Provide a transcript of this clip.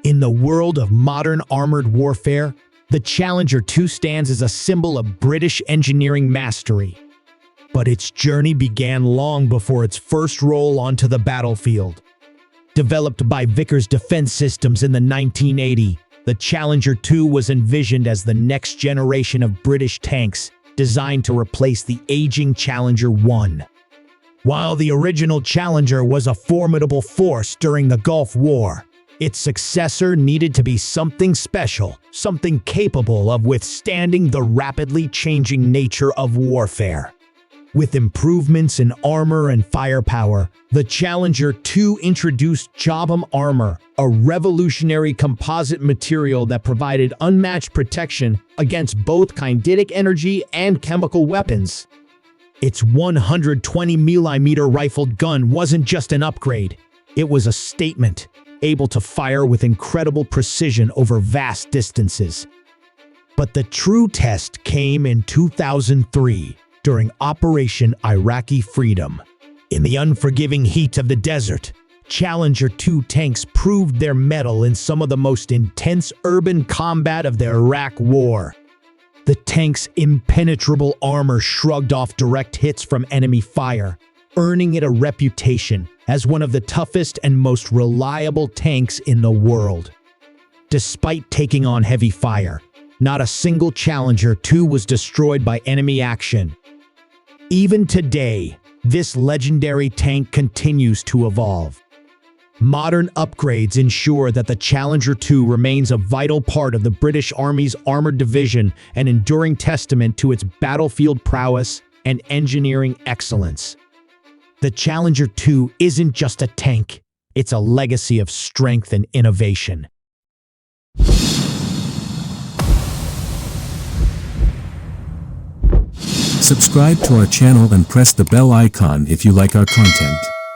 In the world of modern armored warfare, the Challenger 2 stands as a symbol of British engineering mastery. But its journey began long before its first roll onto the battlefield. Developed by Vickers defense systems in the 1980s, the Challenger 2 was envisioned as the next generation of British tanks, designed to replace the aging Challenger 1. While the original Challenger was a formidable force during the Gulf War, its successor needed to be something special, something capable of withstanding the rapidly changing nature of warfare. With improvements in armor and firepower, the Challenger 2 introduced Chobham armor, a revolutionary composite material that provided unmatched protection against both kinetic energy and chemical weapons. Its 120mm rifled gun wasn't just an upgrade, it was a statement, able to fire with incredible precision over vast distances. But the true test came in 2003, during Operation Iraqi Freedom. In the unforgiving heat of the desert, Challenger 2 tanks proved their mettle in some of the most intense urban combat of the Iraq War. The tank's impenetrable armor shrugged off direct hits from enemy fire, earning it a reputation as one of the toughest and most reliable tanks in the world. Despite taking on heavy fire, not a single Challenger 2 was destroyed by enemy action. Even today, this legendary tank continues to evolve. Modern upgrades ensure that the Challenger 2 remains a vital part of the British Army's armored division, an enduring testament to its battlefield prowess and engineering excellence. The Challenger 2 isn't just a tank, it's a legacy of strength and innovation. Subscribe to our channel and press the bell icon if you like our content.